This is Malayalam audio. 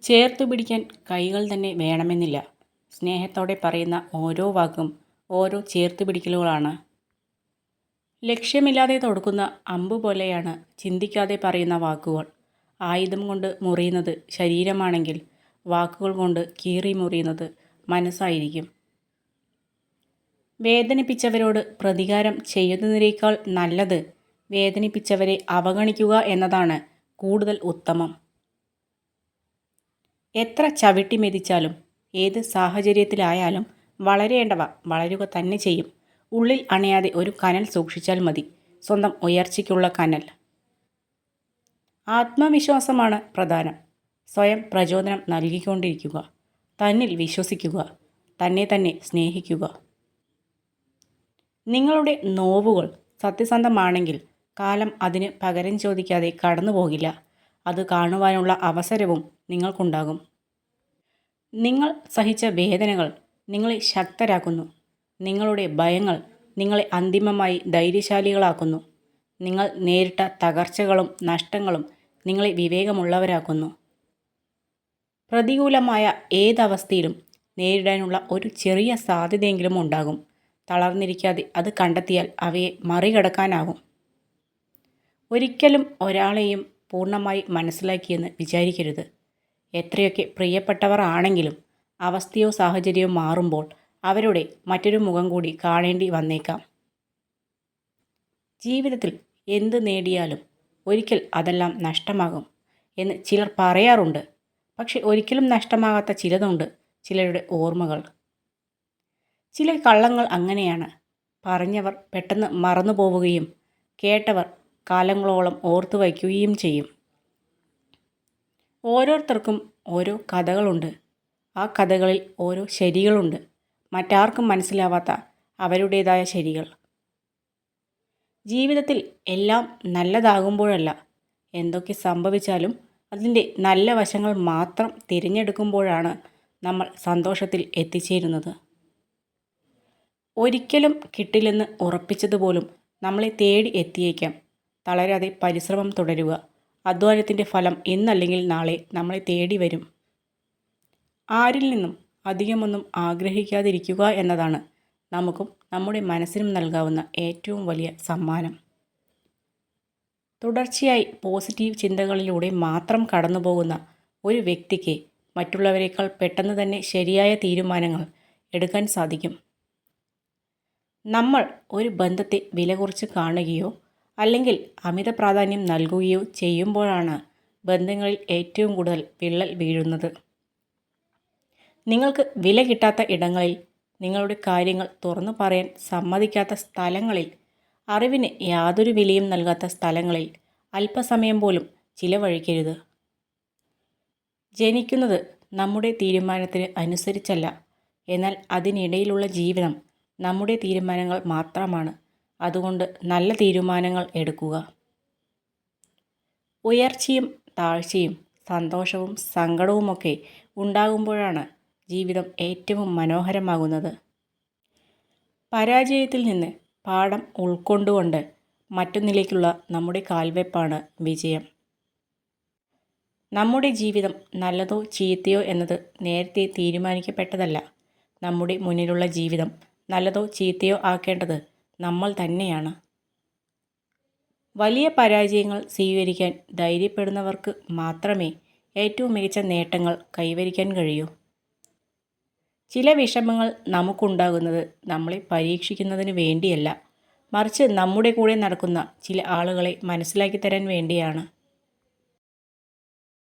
ചേർത്തു പിടിക്കാൻ കൈകൾ തന്നെ വേണമെന്നില്ല. സ്നേഹത്തോടെ പറയുന്ന ഓരോ വാക്കും ഓരോ ചേർത്ത് പിടിക്കലുകളാണ്. ലക്ഷ്യമില്ലാതെ തൊടുക്കുന്ന അമ്പ് പോലെയാണ് ചിന്തിക്കാതെ പറയുന്ന വാക്കുകൾ. ആയുധം കൊണ്ട് മുറിയുന്നത് ശരീരമാണെങ്കിൽ വാക്കുകൾ കൊണ്ട് കീറി മുറിയുന്നത് മനസ്സായിരിക്കും. വേദനിപ്പിച്ചവരോട് പ്രതികാരം ചെയ്യുന്നതിനേക്കാൾ നല്ലത് വേദനിപ്പിച്ചവരെ അവഗണിക്കുക എന്നതാണ് കൂടുതൽ ഉത്തമം. എത്ര ചവിട്ടി മെതിച്ചാലും ഏത് സാഹചര്യത്തിലായാലും വളരേണ്ടവ വളരുക തന്നെ ചെയ്യും. ഉള്ളിൽ അണയാതെ ഒരു കനൽ സൂക്ഷിച്ചാൽ മതി, സ്വന്തം ഉയർച്ചയ്ക്കുള്ള കനൽ. ആത്മവിശ്വാസമാണ് പ്രധാനം. സ്വയം പ്രചോദനം നൽകിക്കൊണ്ടിരിക്കുക, തന്നിൽ വിശ്വസിക്കുക, തന്നെ സ്നേഹിക്കുക. നിങ്ങളുടെ നോവുകൾ സത്യസന്ധമാണെങ്കിൽ കാലം അതിന് പകരം ചോദിക്കാതെ കടന്നു പോകില്ല. അത് കാണുവാനുള്ള അവസരവും നിങ്ങൾക്കുണ്ടാകും. നിങ്ങൾ സഹിച്ച വേദനകൾ നിങ്ങളെ ശക്തരാക്കുന്നു. നിങ്ങളുടെ ഭയങ്ങൾ നിങ്ങളെ അന്തിമമായി ധൈര്യശാലികളാക്കുന്നു. നിങ്ങൾ നേരിട്ട തകർച്ചകളും നഷ്ടങ്ങളും നിങ്ങളെ വിവേകമുള്ളവരാക്കുന്നു. പ്രതികൂലമായ ഏതവസ്ഥയിലും നേരിടാനുള്ള ഒരു ചെറിയ സാധ്യതയെങ്കിലും ഉണ്ടാകും. തളർന്നിരിക്കാതെ അത് കണ്ടെത്തിയാൽ അവയെ മറികടക്കാനാവും. ഒരിക്കലും ഒരാളെയും പൂർണ്ണമായി മനസ്സിലാക്കിയെന്ന് വിചാരിക്കരുത്. എത്രയൊക്കെ പ്രിയപ്പെട്ടവർ ആണെങ്കിലും അവസ്ഥയോ സാഹചര്യമോ മാറുമ്പോൾ അവരുടെ മറ്റൊരു മുഖം കൂടി കാണേണ്ടി വന്നേക്കാം. ജീവിതത്തിൽ എന്ത് നേടിയാലും ഒരിക്കൽ അതെല്ലാം നഷ്ടമാകും എന്ന് ചിലർ പറയാറുണ്ട്. പക്ഷെ ഒരിക്കലും നഷ്ടമാകാത്ത ചിലതുണ്ട്, ചിലരുടെ ഓർമ്മകൾ. ചില കള്ളങ്ങൾ അങ്ങനെയാണ്. പറഞ്ഞവർ പെട്ടെന്ന് മറന്നു പോവുകയും കേട്ടവർ കാലങ്ങളോളം ഓർത്തു വയ്ക്കുകയും ചെയ്യും. ഓരോരുത്തർക്കും ഓരോ കഥകളുണ്ട്. ആ കഥകളിൽ ഓരോ ശരികളുണ്ട്, മറ്റാർക്കും മനസ്സിലാവാത്ത അവരുടേതായ ശരികൾ. ജീവിതത്തിൽ എല്ലാം നല്ലതാകുമ്പോഴല്ല, എന്തൊക്കെ സംഭവിച്ചാലും അതിൻ്റെ നല്ല വശങ്ങൾ മാത്രം തിരഞ്ഞെടുക്കുമ്പോഴാണ് നമ്മൾ സന്തോഷത്തിൽ എത്തിച്ചേരുന്നത്. ഒരിക്കലും കിട്ടില്ലെന്ന് ഉറപ്പിച്ചതുപോലും നമ്മളെ തേടി എത്തിയേക്കാം. തളരാതെ പരിശ്രമം തുടരുക. അധ്വാനത്തിൻ്റെ ഫലം ഇന്നല്ലെങ്കിൽ നാളെ നമ്മളെ തേടി വരും. ആരിൽ നിന്നും അധികമൊന്നും ആഗ്രഹിക്കാതിരിക്കുക എന്നതാണ് നമുക്കും നമ്മുടെ മനസ്സിനും നൽകാവുന്ന ഏറ്റവും വലിയ സമ്മാനം. തുടർച്ചയായി പോസിറ്റീവ് ചിന്തകളിലൂടെ മാത്രം കടന്നു പോകുന്ന ഒരു വ്യക്തിക്ക് മറ്റുള്ളവരെക്കാൾ പെട്ടെന്ന് തന്നെ ശരിയായ തീരുമാനങ്ങൾ എടുക്കാൻ സാധിക്കും. നമ്മൾ ഒരു ബന്ധത്തെ വില കുറച്ച് കാണുകയോ അല്ലെങ്കിൽ അമിത പ്രാധാന്യം നൽകുകയോ ചെയ്യുമ്പോഴാണ് ബന്ധങ്ങളിൽ ഏറ്റവും കൂടുതൽ വിള്ളൽ വീഴുന്നത്. നിങ്ങൾക്ക് വില കിട്ടാത്ത ഇടങ്ങളിൽ, നിങ്ങളുടെ കാര്യങ്ങൾ തുറന്നു പറയാൻ സമ്മതിക്കാത്ത സ്ഥലങ്ങളിൽ, അറിവിന് യാതൊരു വിലയും നൽകാത്ത സ്ഥലങ്ങളിൽ അല്പസമയം പോലും ചിലവഴിക്കരുത്. ജനിക്കുന്നത് നമ്മുടെ തീരുമാനത്തിന് അനുസരിച്ചല്ല, എന്നാൽ അതിനിടയിലുള്ള ജീവിതം നമ്മുടെ തീരുമാനങ്ങൾ മാത്രമാണ്. അതുകൊണ്ട് നല്ല തീരുമാനങ്ങൾ എടുക്കുക. ഉയർച്ചയും താഴ്ചയും സന്തോഷവും സങ്കടവുമൊക്കെ ഉണ്ടാകുമ്പോഴാണ് ജീവിതം ഏറ്റവും മനോഹരമാകുന്നത്. പരാജയത്തിൽ നിന്ന് പാഠം ഉൾക്കൊണ്ടുകൊണ്ട് മറ്റൊന്നിലേക്കുള്ള നമ്മുടെ കാൽവെപ്പാണ് വിജയം. നമ്മുടെ ജീവിതം നല്ലതോ ചീത്തയോ എന്നത് നേരത്തെ തീരുമാനിക്കപ്പെട്ടതല്ല. നമ്മുടെ മുന്നിലുള്ള ജീവിതം നല്ലതോ ചീത്തയോ ആക്കേണ്ടത് നമ്മൾ തന്നെയാണ്. വലിയ പരാജയങ്ങൾ സ്വീകരിക്കാൻ ധൈര്യപ്പെടുന്നവർക്ക് മാത്രമേ ഏറ്റവും മികച്ച നേട്ടങ്ങൾ കൈവരിക്കാൻ കഴിയൂ. ചില വിഷമങ്ങൾ നമുക്കുണ്ടാകുന്നത് നമ്മളെ പരീക്ഷിക്കുന്നതിന് വേണ്ടിയല്ല, മറിച്ച് നമ്മുടെ കൂടെ നടക്കുന്ന ചില ആളുകളെ മനസ്സിലാക്കി തരാൻ വേണ്ടിയാണ്.